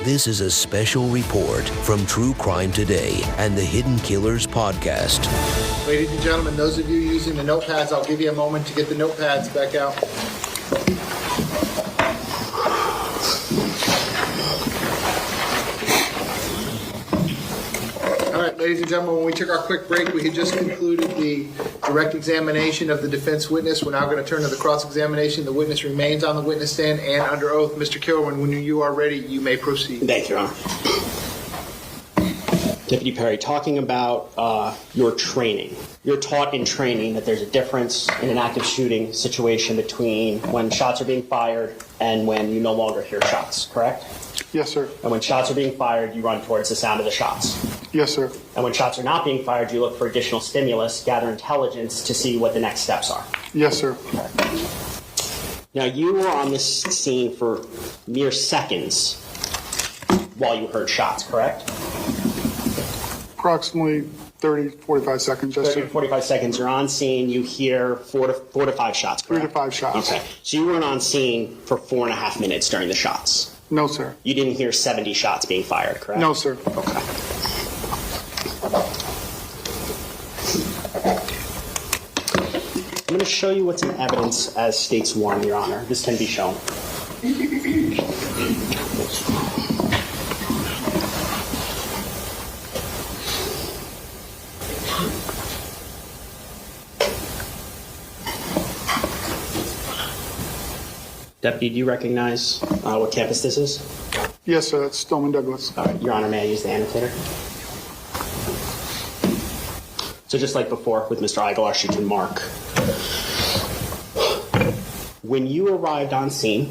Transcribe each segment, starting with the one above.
This is a special report from True Crime Today and the Hidden Killers podcast. Ladies and gentlemen, those of you using the notepads, I'll give you a moment to get the notepads back out. All right, ladies and gentlemen, when we took our quick break, we had just concluded the direct examination of the defense witness. We're now going to turn to the cross-examination. The witness remains on the witness stand and under oath. Mr. Kilroy, when you are ready, you may proceed. Thank you, Your Honor. Deputy Perry, talking about your training. You're taught in training that there's a difference in an active shooting situation between when shots are being fired and when you no longer hear shots, correct? Yes, sir. And when shots are being fired, you run towards the sound of the shots. Yes, sir. And when shots are not being fired, you look for additional stimulus, gather intelligence to see what the next steps are. Yes, sir. Okay. Now, you were on this scene for mere seconds while you heard shots, correct? Approximately 30, 45 seconds, yes, 30 sir. to 45 seconds, you're on scene, you hear four to five shots, correct? 3 to 5 shots. Okay, so you weren't on scene for 4.5 minutes during the shots? No, sir. You didn't hear 70 shots being fired, correct? No, sir. Okay. I'm going to show you what's in evidence as State's 1, Your Honor. This can be shown. Deputy, do you recognize what campus this is? Yes, sir. That's Stoneman Douglas. All right, Your Honor, may I use the annotator? So just like before with Mr. Aguilar, you can mark. When you arrived on scene,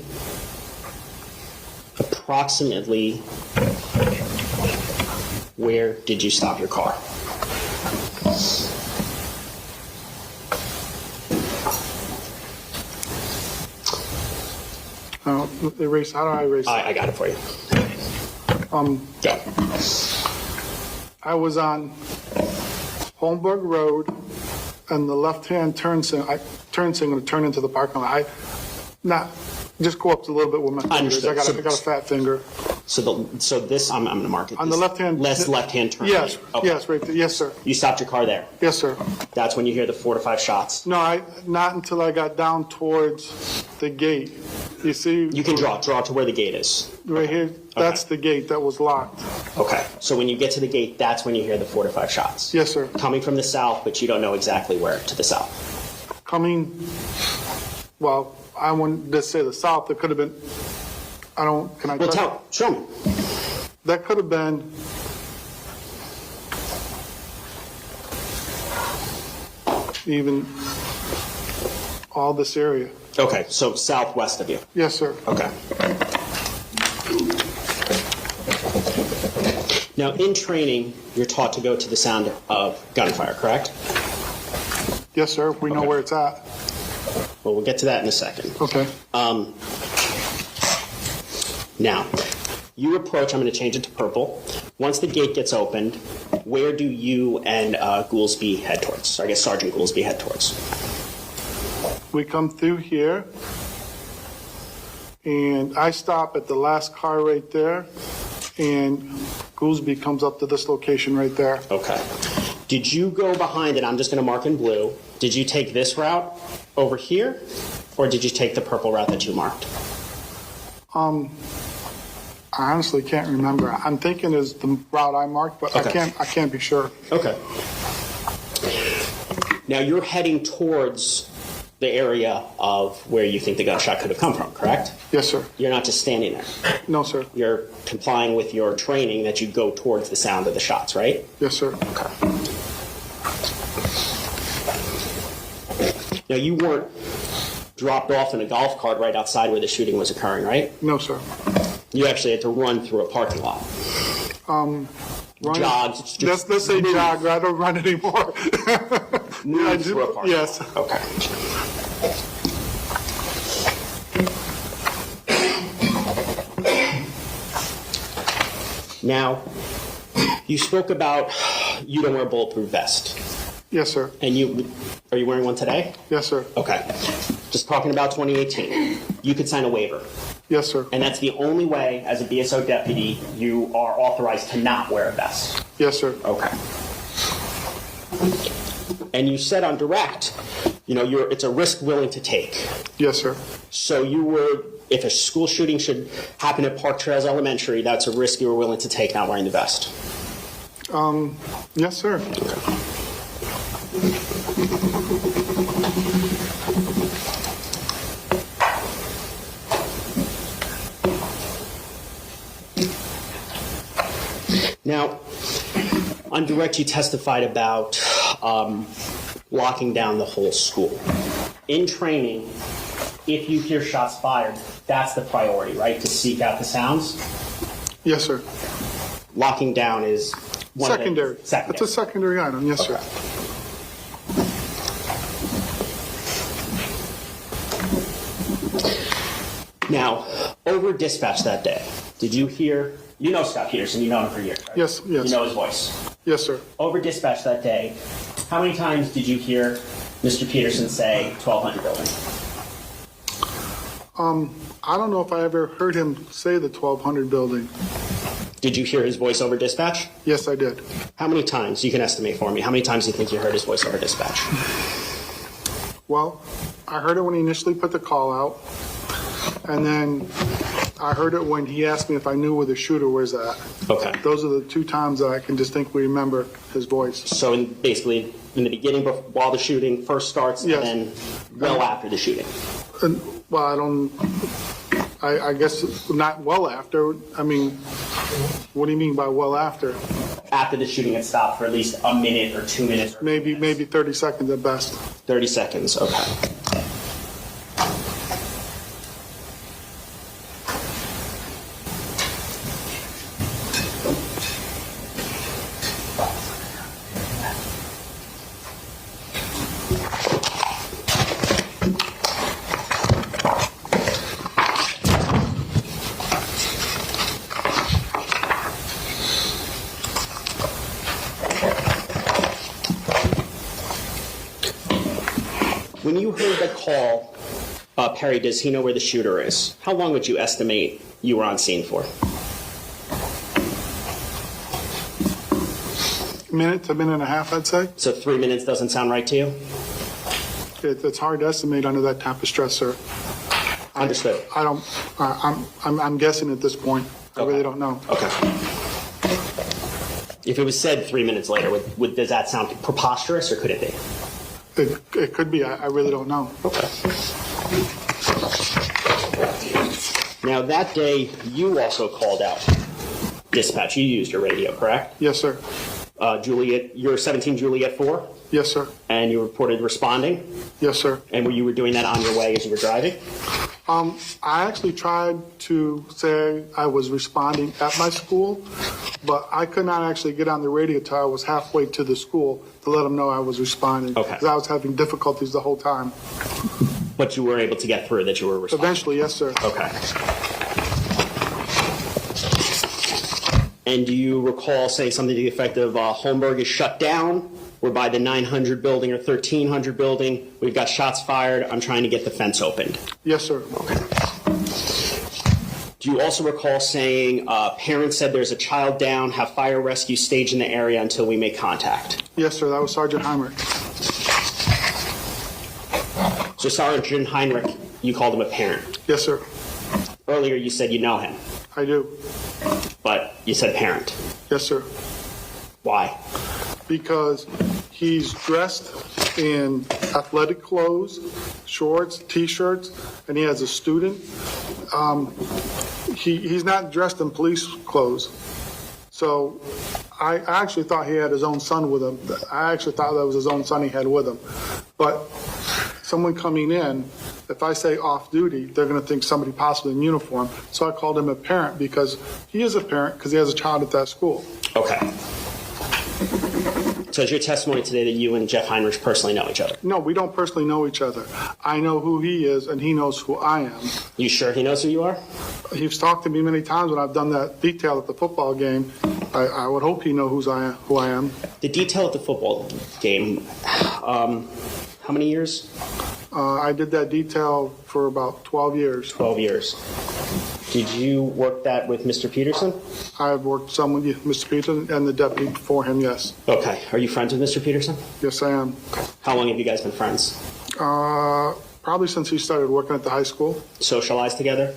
approximately where did you stop your car? Erase. How do I erase? I got it for you. Go. I was on Holmberg Road, and the left-hand turn signal to turn into the parking lot. Just go up a little bit with my fingers. I got a fat finger. So this, I'm going to mark it. On the left-hand. Left-hand turn. Yes. Okay. Yes, right there. Yes, sir. You stopped your car there. Yes, sir. That's when you hear the 4 to 5 shots. No, not until I got down towards the gate. You see? You can draw to where the gate is. Right here. That's the gate that was locked. Okay. So when you get to the gate, that's when you hear the 4 to 5 shots. Yes, sir. Coming from the south, but you don't know exactly where to the south. Well, I wouldn't just say the south. It could have been. Can I? Well, show me. That could have been. Even all this area. Okay, so southwest of you. Yes, sir. Okay. Now, in training, you're taught to go to the sound of gunfire, correct? Yes, sir. We know where it's at. Well, we'll get to that in a second. Okay. Now, you approach, I'm going to change it to purple. Once the gate gets opened, where do you and Goolsby head towards? Or I guess Sergeant Goolsby head towards? We come through here, and I stop at the last car right there, and Goolsby comes up to this location right there. Okay. Did you go behind it? I'm just going to mark in blue. Did you take this route over here, or did you take the purple route that you marked? I honestly can't remember. I'm thinking is the route I marked, but Okay. I can't be sure. Okay. Now you're heading towards the area of where you think the gunshot could have come from, correct? Yes, sir. You're not just standing there. No, sir. You're complying with your training that you go towards the sound of the shots, right? Yes, sir. Okay. Now you weren't dropped off in a golf cart right outside where the shooting was occurring, right? No, sir. You actually had to run through a parking lot. Jog. Let's say jog. I don't run anymore. Move through a parking Yes. lot. Okay. Now, you spoke about you don't wear a bulletproof vest. Yes, sir. And are you wearing one today? Yes, sir. Okay. Just talking about 2018. You could sign a waiver. Yes, sir. And that's the only way, as a BSO deputy, you are authorized to not wear a vest? Yes, sir. Okay. And you said on direct, it's a risk willing to take. Yes, sir. So if a school shooting should happen at Park Trails Elementary, that's a risk you were willing to take not wearing the vest? Yes, sir. Okay. Now, on direct, you testified about locking down the whole school. In training, if you hear shots fired, that's the priority, right? To seek out the sounds? Yes, sir. Locking down is secondary. Secondary. It's a secondary item. Yes, okay. sir. Now, over dispatch that day, did you hear? You know Scot Peterson. You know him for years, right? Yes. You know his voice. Yes, sir. Over dispatch that day, how many times did you hear Mr. Peterson say 1200 building? I don't know if I ever heard him say the 1200 building. Did you hear his voice over dispatch? Yes, I did. How many times? You can estimate for me. How many times do you think you heard his voice over dispatch? Well, I heard it when he initially put the call out, and then I heard it when he asked me if I knew where the shooter was at. Okay. Those are the two times that I can distinctly remember his voice. So basically, in the beginning, while the shooting first starts, yes. And then well after the shooting? Well, I guess not well after. I mean, what do you mean by well after? After the shooting had stopped for at least a minute or 2 minutes? Or maybe 30 seconds at best. 30 seconds, okay. When you heard the call, Perry, does he know where the shooter is? How long would you estimate you were on scene for? Minute to a minute and a half, I'd say. So 3 minutes doesn't sound right to you? It's hard to estimate under that type of stress, sir. Understood. I'm guessing at this point. I really don't know. Okay. If it was said 3 minutes later, does that sound preposterous, or could it be? It could be. I really don't know. Okay. Now, that day, you also called out dispatch. You used your radio, correct? Yes, sir. Juliet, you're 17 Juliet 4? Yes, sir. And you reported responding? Yes, sir. And you were doing that on your way as you were driving? I actually tried to say I was responding at my school, but I could not actually get on the radio till I was halfway to the school to let them know I was responding. Okay. Because I was having difficulties the whole time. But you were able to get through that you were responding? Eventually, yes, sir. Okay. And do you recall saying something to the effect of Holmberg is shut down? We're by the 900 building or 1300 building. We've got shots fired. I'm trying to get the fence opened. Yes, sir. Okay. Do you also recall saying parents said there's a child down, have fire rescue staged in the area until we make contact? Yes, sir. That was Sergeant Heinrich. So Sergeant Heinrich, you called him a parent. Yes, sir. Earlier you said you know him. I do. But you said parent. Yes, sir. Why? Because he's dressed in athletic clothes, shorts, T-shirts, and he has a student. He's not dressed in police clothes. So I actually thought he had his own son with him. I actually thought that was his own son he had with him. But someone coming in, if I say off duty, they're going to think somebody possibly in uniform. So I called him a parent because he is a parent because he has a child at that school. Okay. So is your testimony today that you and Jeff Heinrich personally know each other? No, we don't personally know each other. I know who he is, and he knows who I am. You sure he knows who you are? He's talked to me many times when I've done that detail at the football game. I would hope he knows who I am. The detail at the football game, how many years? I did that detail for about 12 years. 12 years. Did you work that with Mr. Peterson? I've worked some with Mr. Peterson and the deputy before him, yes. Okay. Are you friends with Mr. Peterson? Yes, I am. How long have you guys been friends? Probably since he started working at the high school. Socialized together?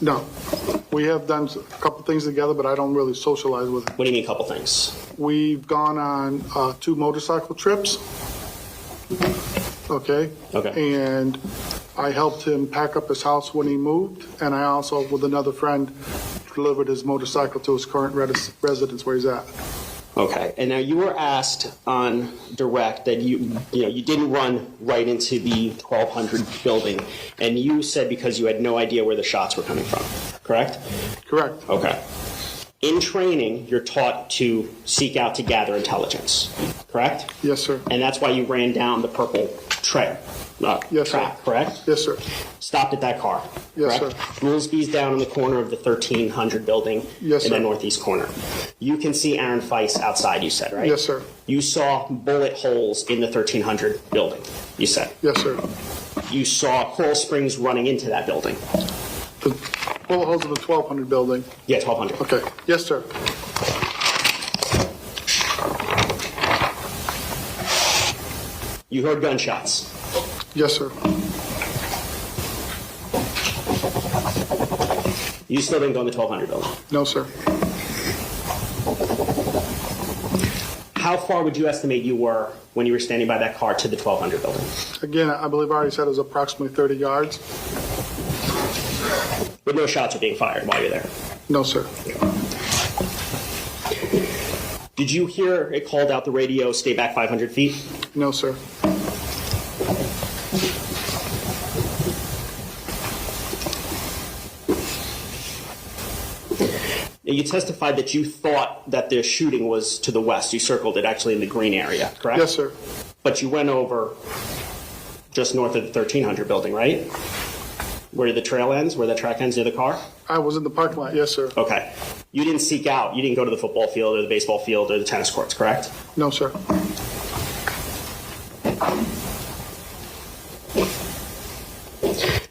No. We have done a couple things together, but I don't really socialize with him. What do you mean, couple things? We've gone on 2 motorcycle trips. Okay. And I helped him pack up his house when he moved, and I also, with another friend, delivered his motorcycle to his current residence where he's at. Okay. And now you were asked on direct that you didn't run right into the 1200 building, and you said because you had no idea where the shots were coming from. Correct? Correct. Okay. In training, you're taught to seek out to gather intelligence. Correct? Yes, sir. And that's why you ran down the purple track, correct? Yes, sir. Stopped at that car. Yes, correct? sir. Brueski's down in the corner of the 1300 building Yes, in sir. the northeast corner. You can see Aaron Feist outside, you said, right? Yes, sir. You saw bullet holes in the 1300 building, you said. Yes, sir. You saw Coral Springs running into that building. The bullet holes in the 1200 building. Yeah, 1200. Okay. Yes, sir. You heard gunshots. Yes, sir. You still didn't go in the 1200 building. No, sir. How far would you estimate you were when you were standing by that car to the 1200 building? Again, I believe I already said it was approximately 30 yards. But no shots were being fired while you're there. No, sir. Did you hear it called out the radio, stay back 500 feet? No, sir. You testified that you thought that the shooting was to the west. You circled it actually in the green area, correct? Yes, sir. But you went over just north of the 1300 building, right? Where the trail ends, where the track ends near the car? I was in the parking lot. Yes, sir. Okay. You didn't seek out, you didn't go to the football field or the baseball field or the tennis courts, correct? No, sir.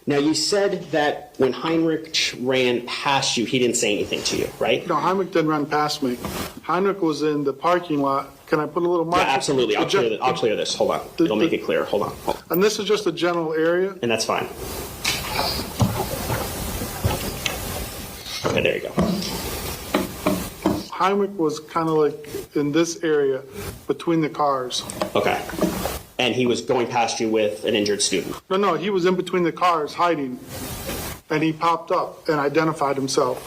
Now, you said that when Heinrich ran past you, he didn't say anything to you, right? No, Heinrich didn't run past me. Heinrich was in the parking lot. Can I put a little mark? Yeah, absolutely. I'll clear this. Hold on. It'll make it clear. Hold on. And this is just a general area? And that's fine. Okay, there you go. Heinrich was kind of like in this area between the cars. Okay. And he was going past you with an injured student. No, he was in between the cars hiding. And he popped up and identified himself.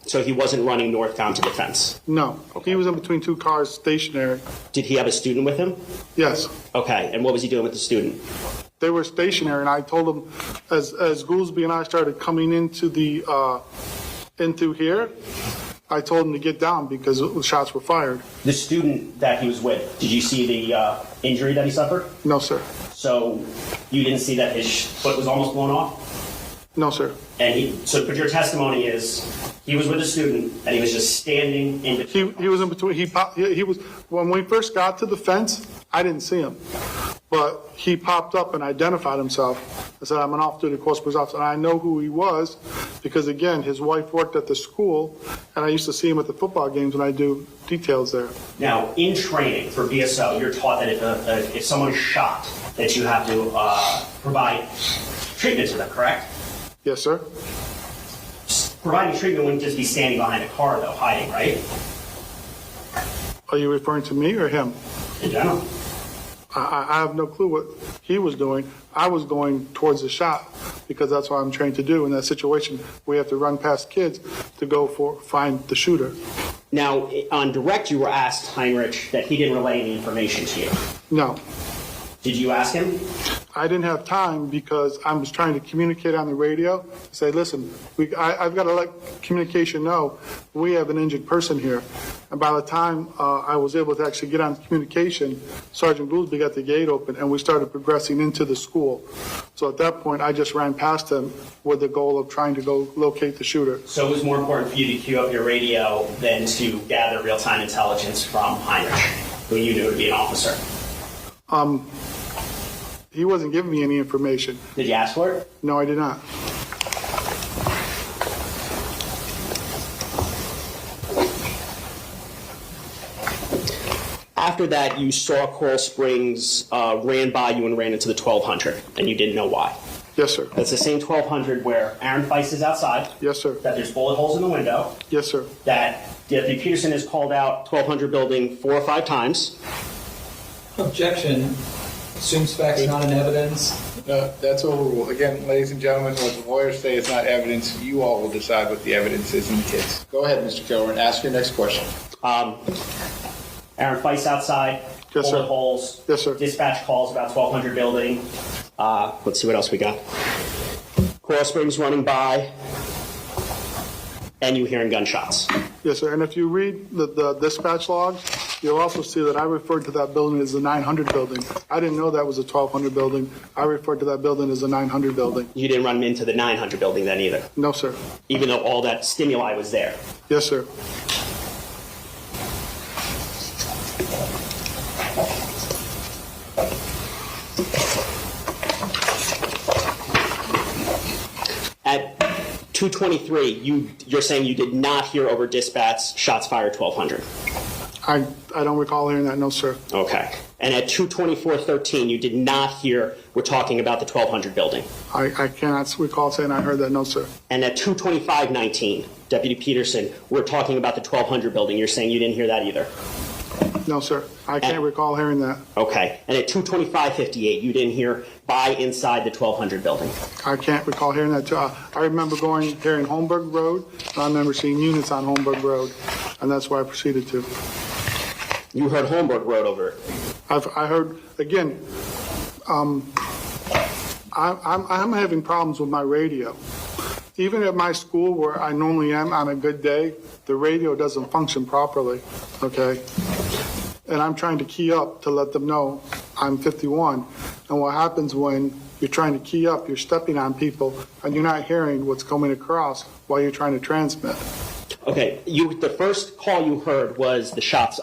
So he wasn't running north down to the fence? No. Okay. He was in between 2 cars stationary. Did he have a student with him? Yes. Okay. And what was he doing with the student? They were stationary, and I told him, as Goolsby and I started coming into into here, I told him to get down because the shots were fired. The student that he was with, did you see the injury that he suffered? No, sir. So you didn't see that his foot was almost blown off? No, sir. And but your testimony is he was with a student and he was just standing in between. He was in between. He was when we first got to the fence. I didn't see him, but he popped up and identified himself. I said, "I'm an off-duty course officer," and I know who he was because again, his wife worked at the school, and I used to see him at the football games when I do details there. Now, in training for BSO, you're taught that if someone is shot, that you have to provide treatment to them, correct? Yes, sir. Providing treatment wouldn't just be standing behind a car, though, hiding, right? Are you referring to me or him? In general. I have no clue what he was doing. I was going towards the shot because that's what I'm trained to do. In that situation, we have to run past kids to go find the shooter. Now, on direct, you were asked, Heinrich, that he didn't relay any information to you. No. Did you ask him? I didn't have time because I was trying to communicate on the radio. Say, listen, I've got to let communication know we have an injured person here. And by the time I was able to actually get on communication, Sergeant Goolsby got the gate open and we started progressing into the school. So at that point, I just ran past him with the goal of trying to go locate the shooter. So it was more important for you to queue up your radio than to gather real-time intelligence from Heinrich, who you knew to be an officer? He wasn't giving me any information. Did you ask for it? No, I did not. After that, you saw Coral Springs ran by you and ran into the 1200, and you didn't know why. Yes, sir. That's the same 1200 where Aaron Feist is outside. Yes, sir. That there's bullet holes in the window. Yes, sir. That Deputy Peterson has called out 1200 building 4 or 5 times. Objection. Assumes facts not in evidence. That's overruled. Again, ladies and gentlemen, what the lawyers say is not evidence. You all will decide what the evidence is in the case. Go ahead, Mr. Kilburn. Ask your next question. Aaron Feist outside. Yes, bullet sir. holes. Yes, sir. Dispatch calls about 1200 building. Let's see what else we got. Coral Springs running by. And you hearing gunshots. Yes, sir. And if you read the dispatch logs, you'll also see that I referred to that building as the 900 building. I didn't know that was a 1200 building. I referred to that building as the 900 building. You didn't run into the 900 building then either, No, sir. even though all that stimuli was there. Yes, sir. At 2:23, you're saying you did not hear over dispatch shots fired 1200. I don't recall hearing that. No, sir. Okay. And at 2:24:13, you did not hear we're talking about the 1200 building. I cannot recall saying I heard that. No, sir. And at 2:25:19, Deputy Peterson, we're talking about the 1200 building. You're saying you didn't hear that either. No, sir. I can't recall hearing that. Okay. And at 2:25:58, you didn't hear by inside the 1200 building. I can't recall hearing that too. I remember here in Holmberg Road. I remember seeing units on Holmberg Road, and that's where I proceeded to. You heard Holmberg Road over it. I heard again. I'm having problems with my radio. Even at my school, where I normally am on a good day, the radio doesn't function properly. Okay, and I'm trying to key up to let them know I'm 51. And what happens when you're trying to key up, you're stepping on people, and you're not hearing what's coming across while you're trying to transmit. Okay. The first call you heard was the shots.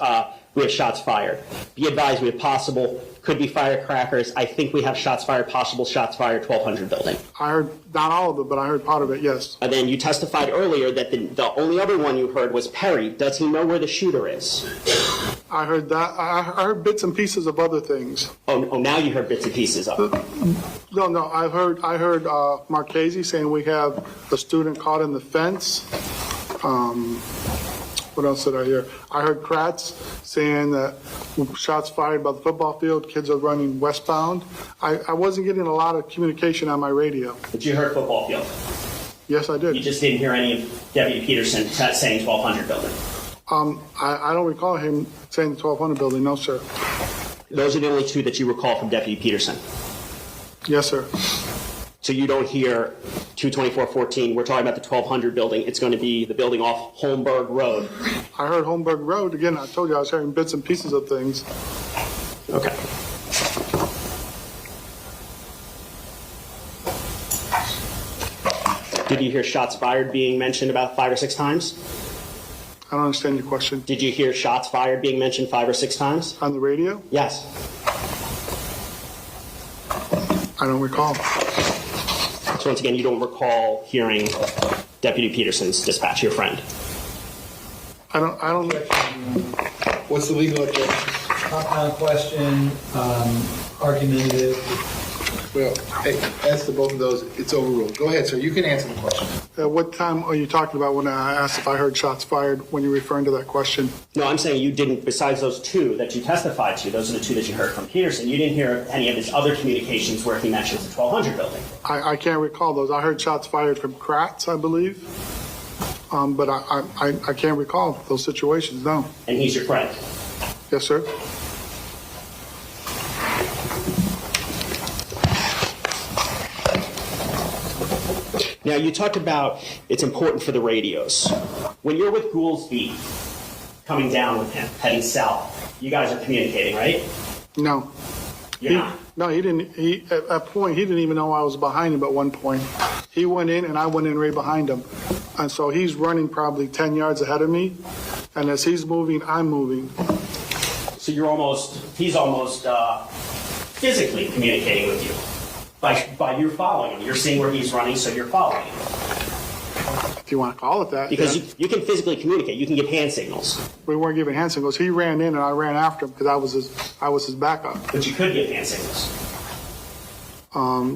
We have shots fired. Be advised, we have possible, could be firecrackers. I think we have shots fired, possible shots fired, 1200 building. I heard not all of it, but I heard part of it, yes. And then you testified earlier that the only other one you heard was Perry. Does he know where the shooter is? I heard that. I heard bits and pieces of other things. Oh, now you heard bits and pieces of it. No, I heard Marchese saying we have a student caught in the fence. What else did I hear? I heard Kratz saying that shots fired by the football field, kids are running westbound. I wasn't getting a lot of communication on my radio. But you heard football field. Yes, I did. You just didn't hear any of Deputy Peterson saying 1200 building. I don't recall him saying the 1200 building, no, sir. Those are the only two that you recall from Deputy Peterson. Yes, sir. So you don't hear 22414, we're talking about the 1200 building. It's going to be the building off Holmberg Road. I heard Holmberg Road. Again, I told you I was hearing bits and pieces of things. Okay. Did you hear shots fired being mentioned about 5 or 6 times? I don't understand your question. Did you hear shots fired being mentioned 5 or 6 times? On the radio? Yes. I don't recall. So once again, you don't recall hearing Deputy Peterson's dispatch, your friend. I don't. What's the legal objection? Compound question, argumentative. Well, hey, as to both of those, it's overruled. Go ahead, sir. You can answer the question. What time are you talking about when I asked if I heard shots fired when you're referring to that question? No, I'm saying you didn't, besides those 2 that you testified to, those are the 2 that you heard from Peterson, you didn't hear any of his other communications where he mentions the 1200 building. I can't recall those. I heard shots fired from Kratz, I believe. But I can't recall those situations, no. And he's your friend. Yes, sir. Now, you talked about it's important for the radios. When you're with Goolsby, coming down with him, heading south, you guys are communicating, right? No. You're not? No, he didn't. At a point, he didn't even know I was behind him at one point. He went in, and I went in right behind him. And so he's running probably 10 yards ahead of me. And as he's moving, I'm moving. So he's almost physically communicating with you by you following him. You're seeing where he's running, so you're following him. If you want to call it that. Because yeah. you can physically communicate. You can give hand signals. We weren't giving hand signals. He ran in and I ran after him because I was his backup. But you could give hand signals.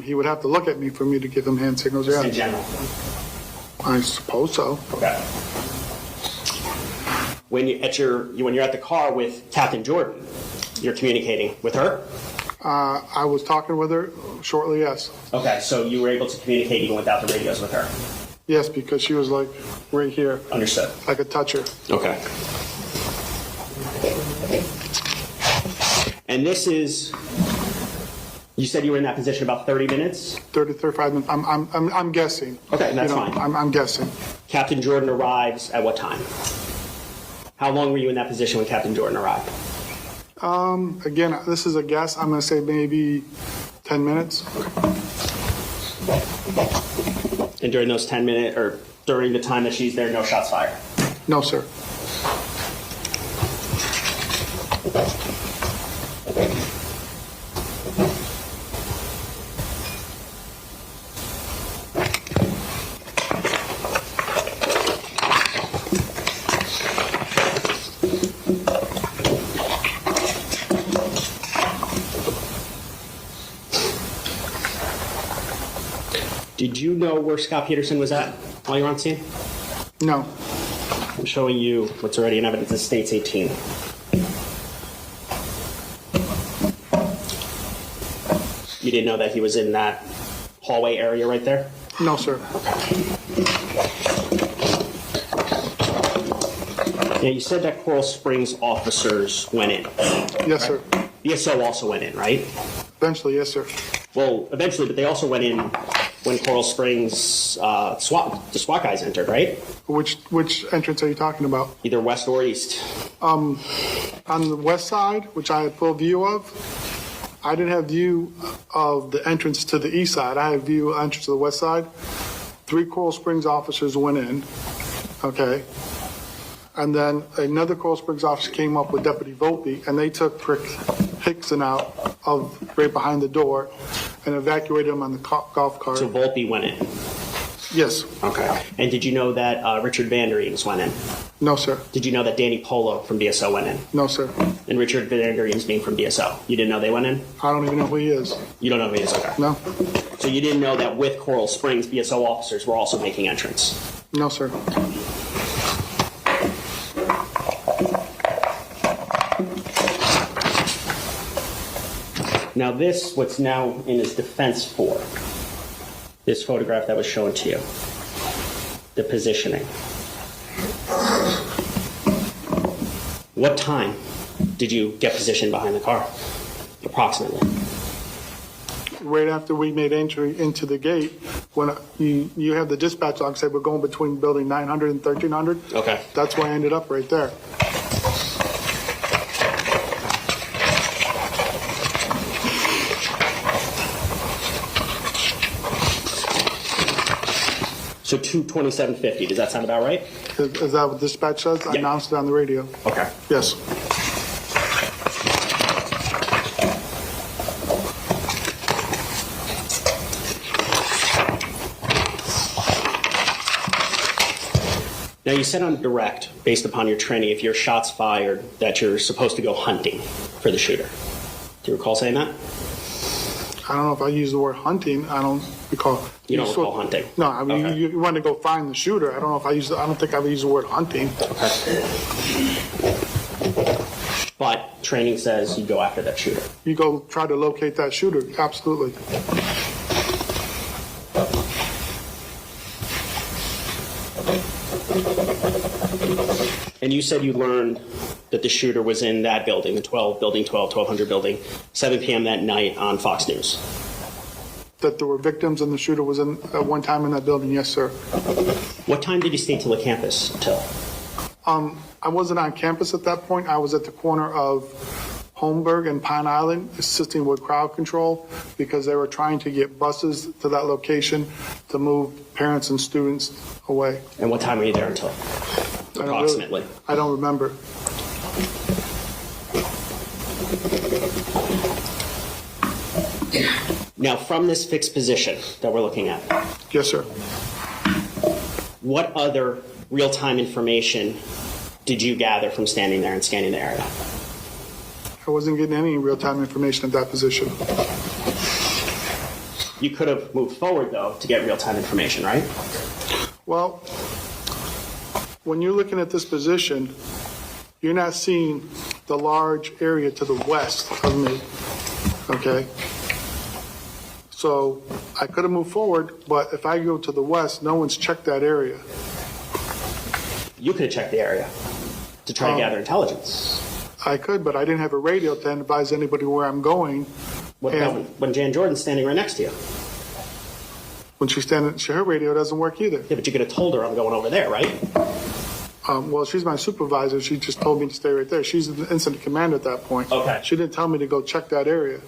He would have to look at me for me to give him hand signals. Just Yeah, in general. I suppose so. Okay. When you're at the car with Captain Jordan, you're communicating with her? I was talking with her shortly. Yes. Okay, so you were able to communicate even without the radios with her? Yes, because she was like right here. Understood. I could touch her. Okay. And this is, you said you were in that position about 30 minutes? 30, 35 minutes. I'm guessing. Okay, that's fine. I'm guessing. Captain Jordan arrives at what time? How long were you in that position when Captain Jordan arrived? Again, this is a guess. I'm going to say maybe 10 minutes. And during those 10 minutes, or during the time that she's there, no shots fired? No, sir. Did you know where Scot Peterson was at while you were on scene? No. I'm showing you what's already in evidence. It states 18. You didn't know that he was in that hallway area right there? No, sir. Yeah, you said that Coral Springs officers went in. Yes, sir. BSO also went in, right? Eventually, yes, sir. Well, eventually, but they also went in when Coral Springs the SWAT guys entered, right? Which entrance are you talking about? Either west or east. On the west side, which I had full view of, I didn't have view of the entrance to the east side. I had view of entrance to the west side. 3 Coral Springs officers went in, okay? And then another Coral Springs officer came up with Deputy Volpe, and they took Hickson out of right behind the door and evacuated him on the golf cart. So Volpe went in. Yes. Okay. And did you know that Richard Vandereems went in? No, sir. Did you know that Danny Polo from BSO went in? No, sir. And Richard Vandereems being from BSO? You didn't know they went in? I don't even know who he is. You don't know who he is? Okay. No. So you didn't know that with Coral Springs, BSO officers were also making entrance? No, sir. Now this, what's now in his defense for, this photograph that was shown to you, the positioning. What time did you get positioned behind the car, approximately? Right after we made entry into the gate, when you have the dispatch log say we're going between building 900 and 1300. Okay. That's where I ended up right there. So 2:27:50. Does that sound about right? Is that what dispatch says? I announced it on the radio. Okay. Yes. Now you said on direct, based upon your training, if your shot's fired, that you're supposed to go hunting for the shooter. Do you recall saying that? I don't know if I use the word hunting. I don't recall. You don't recall hunting? No, I mean, Okay. you want to go find the shooter. I don't know if I use. I don't think I've used the word hunting. Okay. But training says you go after that shooter. You go try to locate that shooter. Absolutely. And you said you learned that the shooter was in that building, the 1200 building, 7 p.m. that night on Fox News. That there were victims and the shooter was in at one time in that building. Yes, sir. What time did you stay till the campus until? I wasn't on campus at that point. I was at the corner of Holmberg and Pine Island, assisting with crowd control because they were trying to get buses to that location to move parents and students away. And what time were you there until? Approximately. I don't remember. Now, from this fixed position that we're looking at, Yes, sir. what other real-time information did you gather from standing there and scanning the area? I wasn't getting any real-time information at that position. You could have moved forward, though, to get real-time information, right? Well, when you're looking at this position, you're not seeing the large area to the west of me, okay? So I could have moved forward, but if I go to the west, no one's checked that area. You could have checked the area to try to gather intelligence. I could, but I didn't have a radio to advise anybody where I'm going. What about when Jan Jordan's standing right next to you? When she's standing, her radio doesn't work either. Yeah, but you could have told her I'm going over there, right? Well, she's my supervisor. She just told me to stay right there. She's the incident commander at that point. Okay. She didn't tell me to go check that area.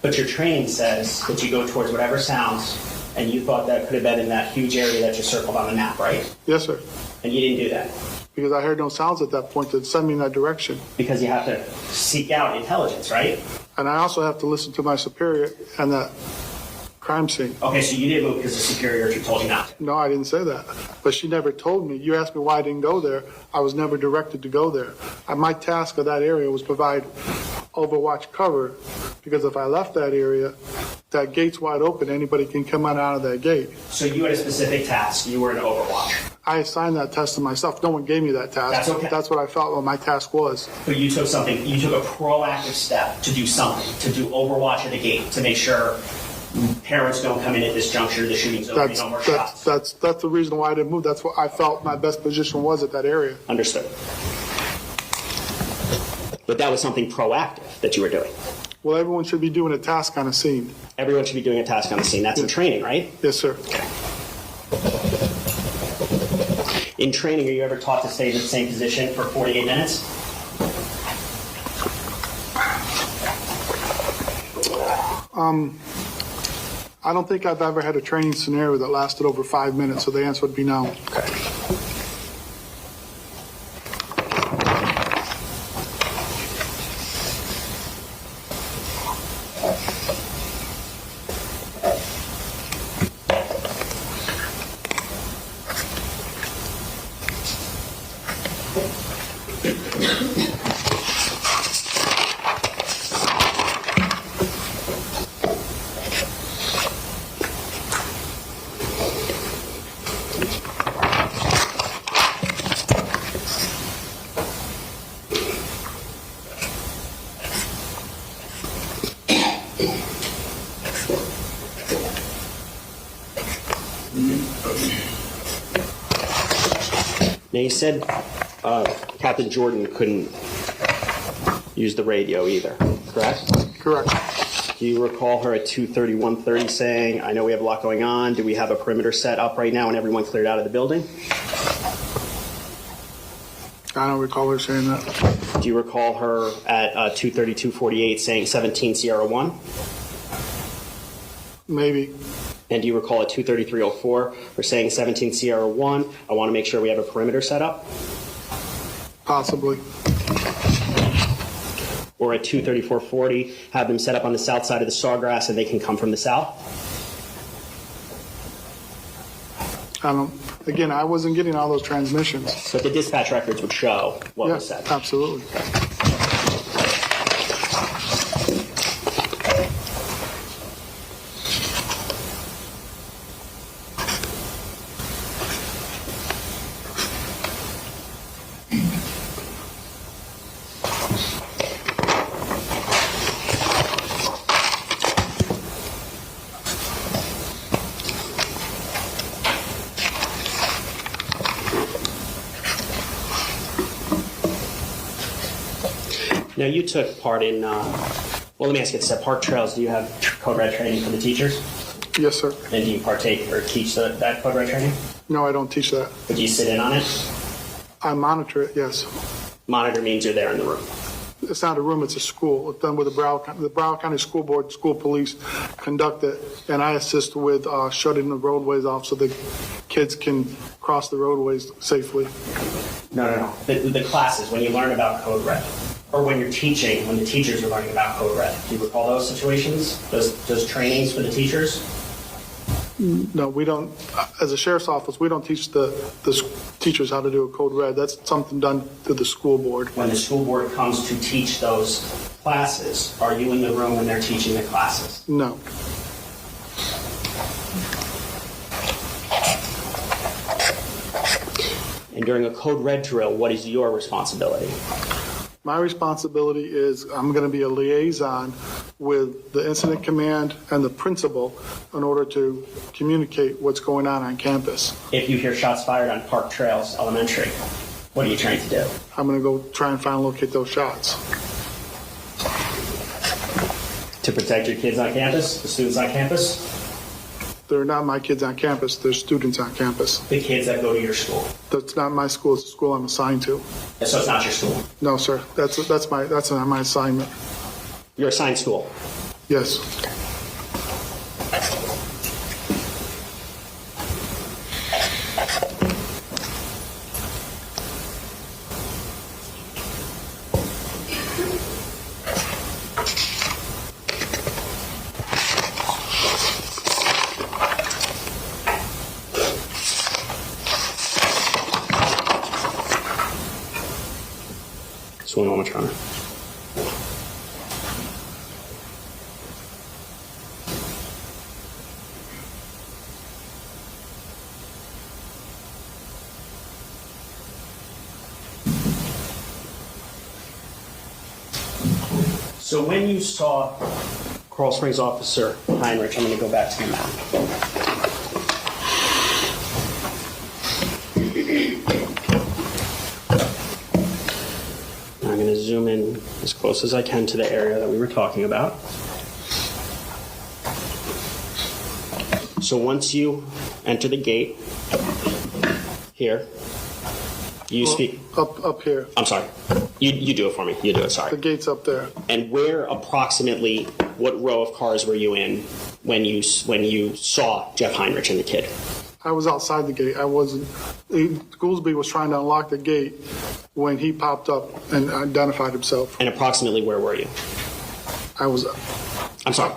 But your training says that you go towards whatever sounds, and you thought that could have been in that huge area that you circled on the map, right? Yes, sir. And you didn't do that Because I heard no sounds at that point that sent me in that direction. because you have to seek out intelligence, right? And I also have to listen to my superior and that crime scene. Okay, so you didn't move because the superior told you not to. No, I didn't say that. But she never told me. You asked me why I didn't go there. I was never directed to go there. My task of that area was provide overwatch cover, because if I left that area, that gate's wide open. Anybody can come in and out of that gate. So you had a specific task. You were an overwatch. I assigned that task to myself. No one gave me that task. That's okay. That's what I felt what my task was. But you took something, you took a proactive step to do something, to do overwatch at the gate, to make sure parents don't come in at this juncture, the shooting's over, no more shots. That's the reason why I didn't move. That's what I felt my best position was at that area. Understood. But that was something proactive that you were doing. Well, everyone should be doing a task on a scene. Everyone should be doing a task on the scene. That's in training, right? Yes, sir. In training, are you ever taught to stay in the same position for 48 minutes? I don't think I've ever had a training scenario that lasted over 5 minutes, so the answer would be no. Okay. Now you said Captain Jordan couldn't use the radio either, correct? Correct. Do you recall her at 2:31:30 saying, I know we have a lot going on, do we have a perimeter set up right now and everyone cleared out of the building? I don't recall her saying that. Do you recall her at 2:32:48 saying 17 Sierra 1? Maybe. And do you recall at 2:33:04 her saying 17 Sierra 1, I want to make sure we have a perimeter set up? Possibly. Or at 2:34:40 have them set up on the south side of the sawgrass and they can come from the south? Again, I wasn't getting all those transmissions. But the dispatch records would show what was Yes, said. absolutely. Now, you took part in, well, let me ask you this. At Park Trails, do you have Code Red training for the teachers? Yes, sir. And do you partake or teach that Code Red training? No, I don't teach that. Or do you sit in on it? I monitor it, yes. Monitor means you're there in the room. It's not a room, it's a school. It's done with the Broward County School Board, school police conduct it, and I assist with shutting the roadways off so the kids can cross the roadways safely. No. The classes, when you learn about Code Red, or when you're teaching, when the teachers are learning about Code Red? Do you recall those situations? Those trainings for the teachers? No, we don't, as a sheriff's office, we don't teach the teachers how to do a Code Red. That's something done through the school board. When the school board comes to teach those classes, are you in the room when they're teaching the classes? No. And during a Code Red drill, what is your responsibility? My responsibility is I'm going to be a liaison with the incident command and the principal in order to communicate what's going on campus. If you hear shots fired on Park Trails Elementary, what are you trying to do? I'm going to go try and find and locate those shots. To protect your kids on campus, the students on campus? They're not my kids on campus. They're students on campus. The kids that go to your school? That's not my school. It's the school I'm assigned to. And so it's not your school? No, sir. That's my assignment. Your assigned school? Yes. One moment, Your Honor. So when you saw Coral Springs Officer Heinrich, I'm going to go back to the map. I'm going to zoom in as close as I can to the area that we were talking about. So once you enter the gate here, you speak. Up here. I'm sorry. You do it for me. You do it, sorry. The gate's up there. And where approximately, what row of cars were you in when you saw Jeff Heinrich and the kid? I was outside the gate. I wasn't. Goolsby was trying to unlock the gate when he popped up and identified himself. And approximately where were you? I was. I'm sorry.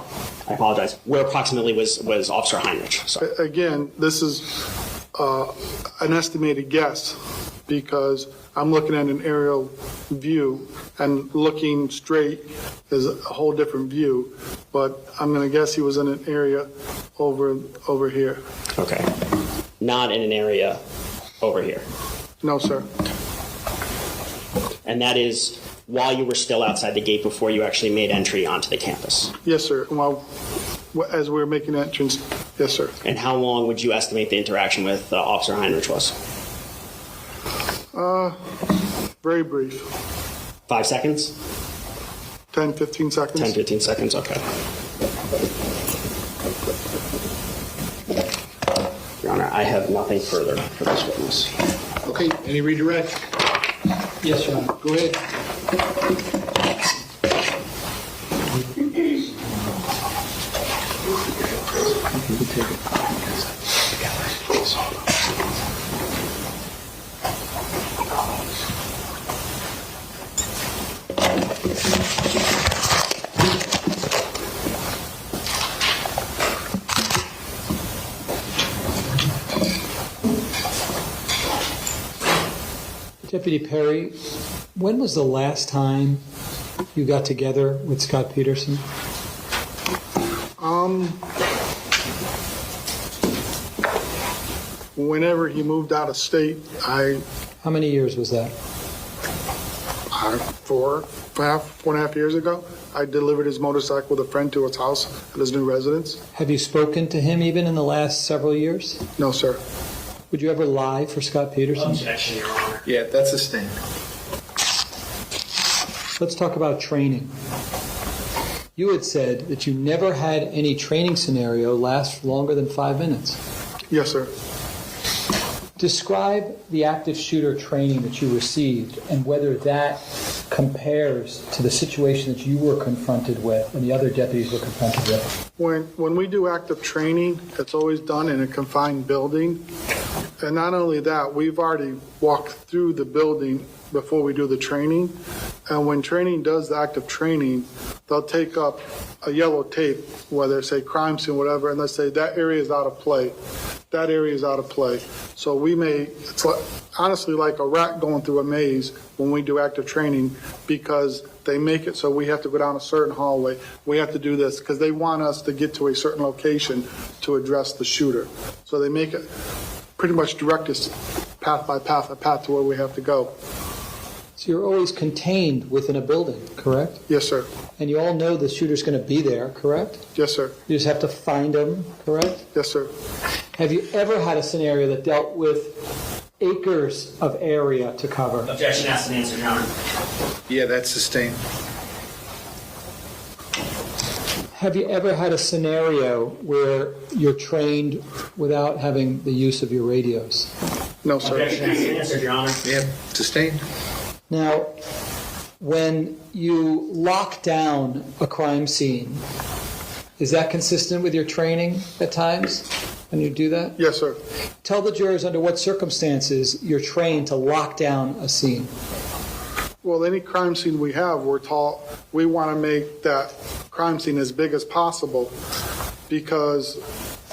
I apologize. Where approximately was Officer Heinrich? Sorry. Again, this is an estimated guess because I'm looking at an aerial view and looking straight is a whole different view. But I'm going to guess he was in an area over here. Okay. Not in an area over here. No, sir. And that is while you were still outside the gate before you actually made entry onto the campus? Yes, sir. Well, as we were making entrance, yes, sir. And how long would you estimate the interaction with Officer Heinrich was? Very brief. 5 seconds? 10, 15 seconds. 10, 15 seconds, okay. Your Honor, I have nothing further for this witness. Okay, any redirect? Yes, Your Honor. Go ahead. Deputy Perry, when was the last time you got together with Scot Peterson? Whenever he moved out of state, How many years was that? 4.5 years ago, I delivered his motorcycle with a friend to his house at his new residence. Have you spoken to him even in the last several years? No, sir. Would you ever lie for Scot Peterson? Objection, Your Honor. Yeah, that's a stain. Let's talk about training. You had said that you never had any training scenario last longer than 5 minutes. Yes, sir. Describe the active shooter training that you received and whether that compares to the situation that you were confronted with and the other deputies were confronted with. When we do active training, it's always done in a confined building. And not only that, we've already walked through the building before we do the training. And when training does the active training, they'll take up a yellow tape, whether say crime scene, whatever, and let's say that area is out of play. That area is out of play. So we it's honestly like a rat going through a maze when we do active training, because they make it so we have to go down a certain hallway. We have to do this because they want us to get to a certain location to address the shooter. So they make it pretty much direct us path by path, a path to where we have to go. So you're always contained within a building, correct? Yes, sir. And you all know the shooter's going to be there, correct? Yes, sir. You just have to find him, correct? Yes, sir. Have you ever had a scenario that dealt with acres of area to cover? Objection, asked and answered, Your Honor. Yeah, that's sustained. Have you ever had a scenario where you're trained without having the use of your radios? No, sir. Objection, asked and answered, Your Honor. Yeah, sustained. Now, when you lock down a crime scene, is that consistent with your training at times when you do that? Yes, sir. Tell the jurors under what circumstances you're trained to lock down a scene. Well, any crime scene we have, we're taught we want to make that crime scene as big as possible, because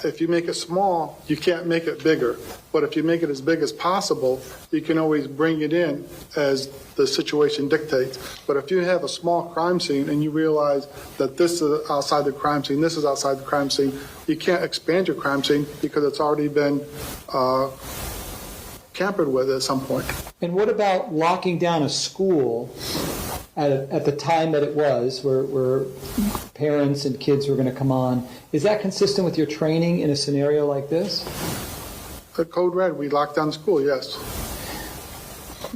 if you make it small, you can't make it bigger. But if you make it as big as possible, you can always bring it in as the situation dictates. But if you have a small crime scene and you realize that this is outside the crime scene, this is outside the crime scene, you can't expand your crime scene because it's already been tampered with at some point. And what about locking down a school at the time that it was, where parents and kids were going to come on? Is that consistent with your training in a scenario like this? The code red, we locked down the school, yes.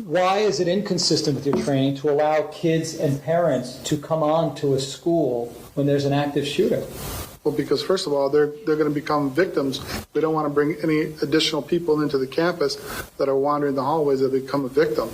Why is it inconsistent with your training to allow kids and parents to come on to a school when there's an active shooter? Well, because first of all, they're going to become victims. We don't want to bring any additional people into the campus that are wandering the hallways that become a victim.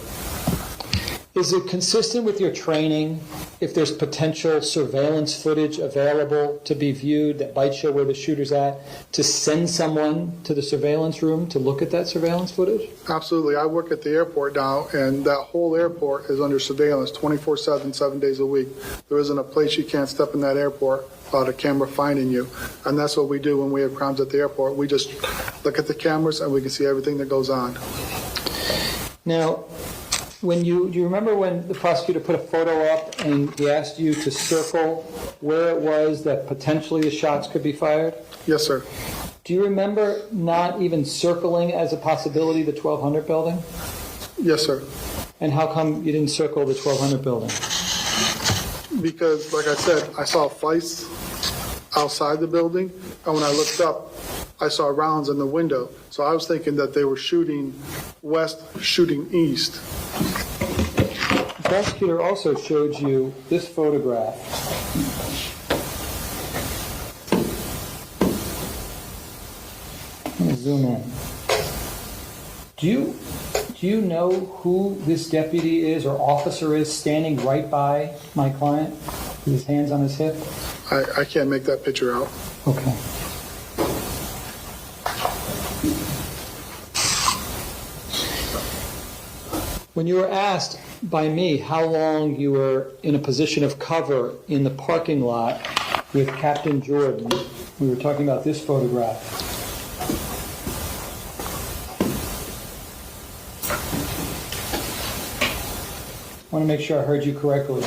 Is it consistent with your training if there's potential surveillance footage available to be viewed that might show where the shooter's at, to send someone to the surveillance room to look at that surveillance footage? Absolutely. I work at the airport now, and that whole airport is under surveillance 24/7, 7 days a week. There isn't a place you can't step in that airport without a camera finding you. And that's what we do when we have crimes at the airport. We just look at the cameras and we can see everything that goes on. Now, do you remember when the prosecutor put a photo up and he asked you to circle where it was that potentially the shots could be fired? Yes, sir. Do you remember not even circling as a possibility the 1200 building? Yes, sir. And how come you didn't circle the 1200 building? Because, like I said, I saw fights outside the building, and when I looked up, I saw rounds in the window. So I was thinking that they were shooting west, shooting east. The prosecutor also showed you this photograph. I'm going to zoom in. Do you know who this deputy is or officer is standing right by my client with his hands on his hip? I can't make that picture out. Okay. When you were asked by me how long you were in a position of cover in the parking lot with Captain Jordan, we were talking about this photograph. I want to make sure I heard you correctly.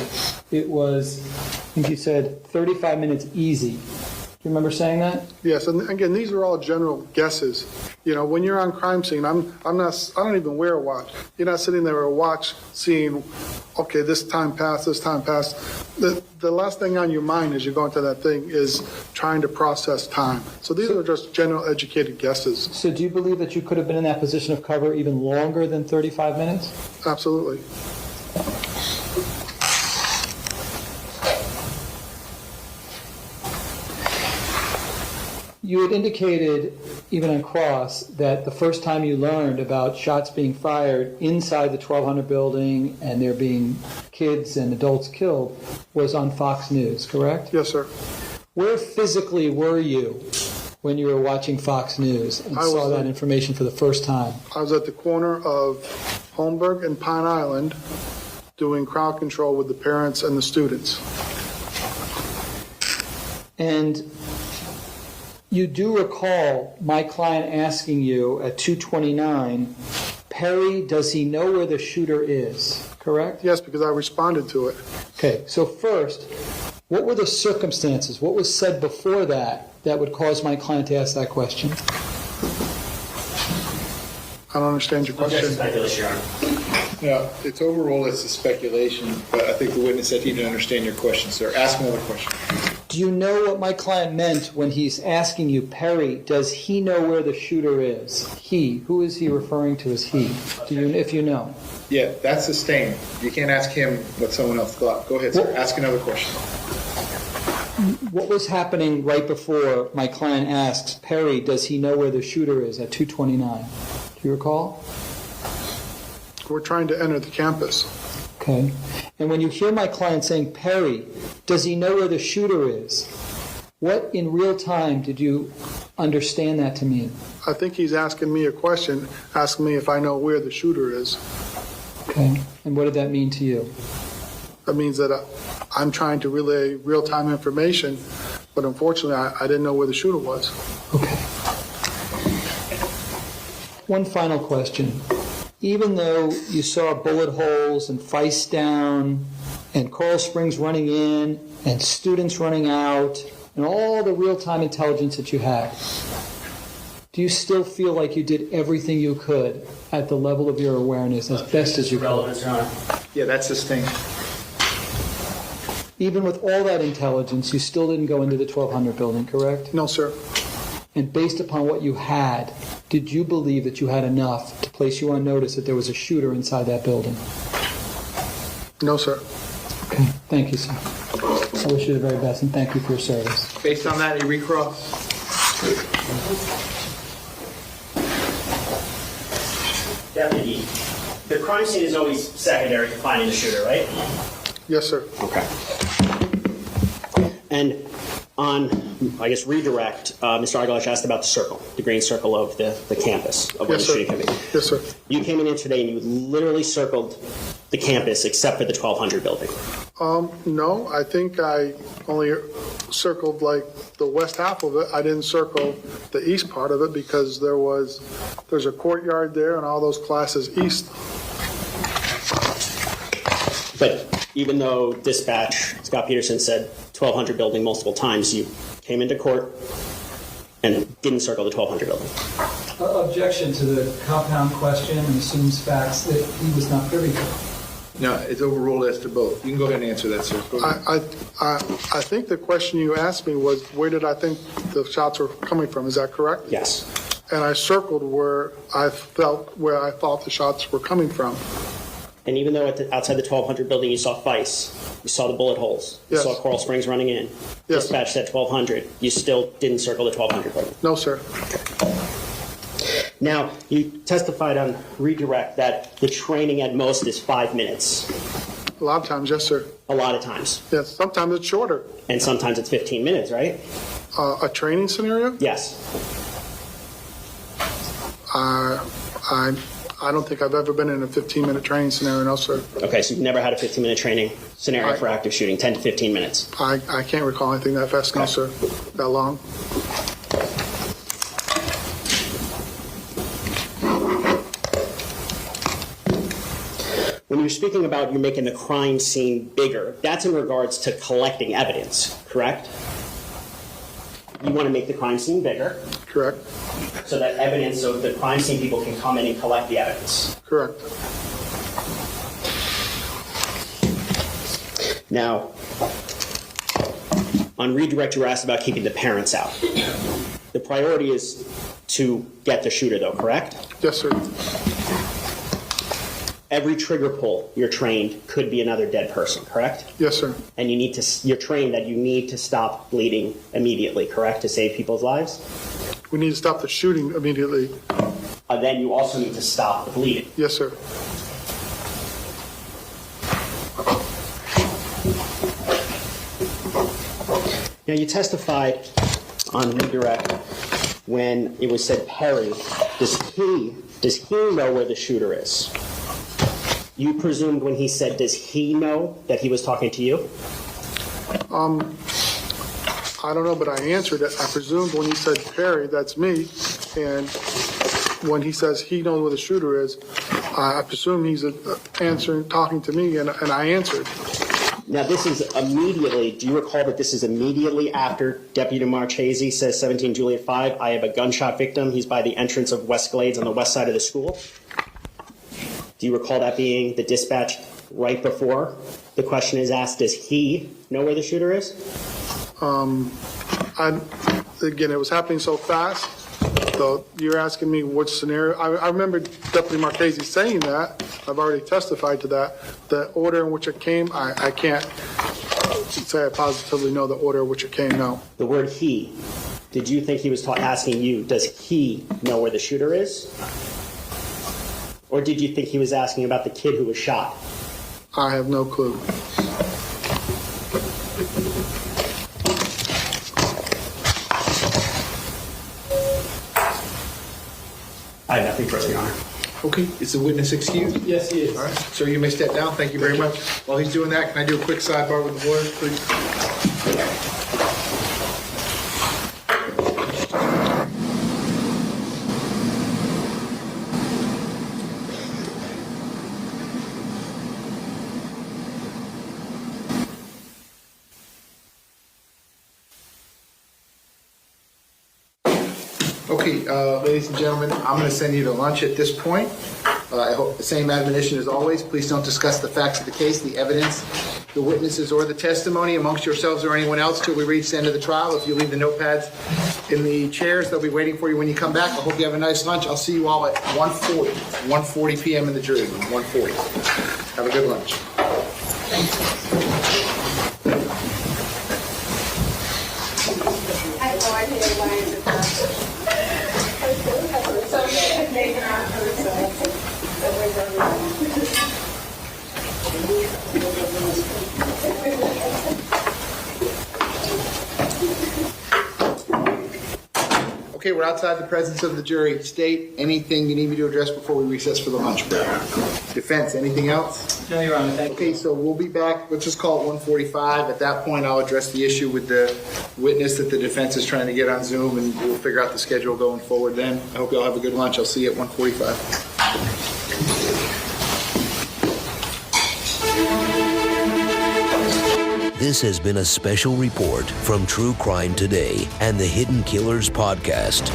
It was, I think you said 35 minutes easy. Do you remember saying that? Yes, and again, these are all general guesses. You know, when you're on crime scene, I don't even wear a watch. You're not sitting there with a watch seeing, okay, this time passed. The last thing on your mind as you go into that thing is trying to process time. So these are just general educated guesses. So do you believe that you could have been in that position of cover even longer than 35 minutes? Absolutely. You had indicated, even on cross, that the first time you learned about shots being fired inside the 1200 building and there being kids and adults killed was on Fox News, correct? Yes, sir. Where physically were you when you were watching Fox News and saw that information for the first time? I was at the corner of Holmberg and Pine Island doing crowd control with the parents and the students. And you do recall my client asking you at 2:29, Perry, does he know where the shooter is, correct? Yes, because I responded to it. Okay, so first, what were the circumstances? What was said before that would cause my client to ask that question? I don't understand your question. Speculation, Your Honor. No, it's overall, it's a speculation, but I think the witness said he didn't understand your question, sir. Ask another question. Do you know what my client meant when he's asking you, Perry, does he know where the shooter is? He. Who is he referring to as he? Do you, if you know? Yeah, that's sustained. You can't ask him what someone else thought. Go ahead, sir. Well, ask another question. What was happening right before my client asked, Perry, does he know where the shooter is at 2:29? Do you recall? We're trying to enter the campus. Okay. And when you hear my client saying, Perry, does he know where the shooter is? What in real time did you understand that to mean? I think he's asking me a question, asking me if I know where the shooter is. Okay. And what did that mean to you? That means that I'm trying to relay real-time information, but unfortunately I didn't know where the shooter was. Okay. One final question. Even though you saw bullet holes and Feist down and Coral Springs running in and students running out and all the real-time intelligence that you had, do you still feel like you did everything you could at the level of your awareness as best as you could? Yeah, that's sustained. Even with all that intelligence, you still didn't go into the 1200 building, correct? No, sir. And based upon what you had, did you believe that you had enough to place you on notice that there was a shooter inside that building? No, sir. Okay, thank you, sir. I wish you the very best, and thank you for your service. Based on that, you recross. Deputy, the crime scene is always secondary to finding the shooter, right? Yes, sir. Okay. And on, I guess, redirect, Mr. Argalash asked about the circle, the green circle of the campus of where Yes, the sir. shooting can be. Yes, sir. You came in here today and you literally circled the campus except for the 1200 building. No, I think I only circled like the west half of it. I didn't circle the east part of it because there's a courtyard there and all those classes east. But even though dispatch, Scot Peterson said 1200 building multiple times, you came into court and didn't circle the 1200 building. Objection to the compound question and assumes facts that he was not privy to. No, it's overruled as to both. You can go ahead and answer that, sir. Go ahead. I think the question you asked me was where did I think the shots were coming from? Is that correct? Yes. And I circled where I thought the shots were coming from. And even though outside the 1200 building you saw Feist, you saw the bullet holes, you Yes. saw Coral Springs running in, Yes. dispatch said 1200, you still didn't circle the 1200 building. No, sir. Now, you testified on redirect that the training at most is 5 minutes. A lot of times, yes, sir. A lot of times. Yes, sometimes it's shorter. And sometimes it's 15 minutes, right? A training scenario? Yes. I don't think I've ever been in a 15-minute training scenario, no, sir. Okay, so you've never had a 15-minute training scenario for active shooting, 10 to 15 minutes. I can't recall anything that fast, no, sir, that long. When you're speaking about you're making the crime scene bigger, that's in regards to collecting evidence, correct? You want to make the crime scene bigger Correct. so that evidence of the crime scene people can come in and collect the evidence. Correct. Now, on redirect, you were asked about keeping the parents out. The priority is to get the shooter, though, correct? Yes, sir. Every trigger pull you're trained could be another dead person, correct? Yes, sir. And you're trained that you need to stop bleeding immediately, correct, to save people's lives? We need to stop the shooting immediately. Then you also need to stop the bleeding. Yes, sir. Now, you testified on redirect when it was said, Perry, does he know where the shooter is? You presumed when he said, does he know, that he was talking to you? I don't know, but I answered it. I presumed when he said Perry, that's me. And when he says he knows where the shooter is, I presume he's talking to me, and I answered. Now, this is immediately, do you recall that this is immediately after Deputy Marchese says 17 Juliet 5, I have a gunshot victim. He's by the entrance of West Glades on the west side of the school. Do you recall that being the dispatch right before the question is asked, does he know where the shooter is? Again, it was happening so fast. So you're asking me which scenario. I remember Deputy Marchese saying that. I've already testified to that. The order in which it came, I can't say I positively know the order in which it came, no. The word he, did you think he was asking you, does he know where the shooter is? Or did you think he was asking about the kid who was shot? I have no clue. I have nothing further, Your Honor. Okay, is the witness excused? Yes, he is. All right, sir, you may step down. Thank you very much. While he's doing that, can I do a quick sidebar with the lawyer, please? Okay, ladies and gentlemen, I'm going to send you to lunch at this point. I hope the same admonition as always. Please don't discuss the facts of the case, the evidence, the witnesses, or the testimony amongst yourselves or anyone else till we reach the end of the trial. If you leave the notepads in the chairs, they'll be waiting for you when you come back. I hope you have a nice lunch. I'll see you all at 1:40 p.m. in the jury room, 1:40. Have a good lunch. Okay, we're outside the presence of the jury. State anything you need me to address before we recess for the lunch break. Defense, anything else? No, Your Honor, thank you. Okay, so we'll be back. Let's just call it 1:45. At that point, I'll address the issue with the witness that the defense is trying to get on Zoom, and we'll figure out the schedule going forward then. I hope you all have a good lunch. I'll see you at 1:45. This has been a special report from True Crime Today and the Hidden Killers podcast.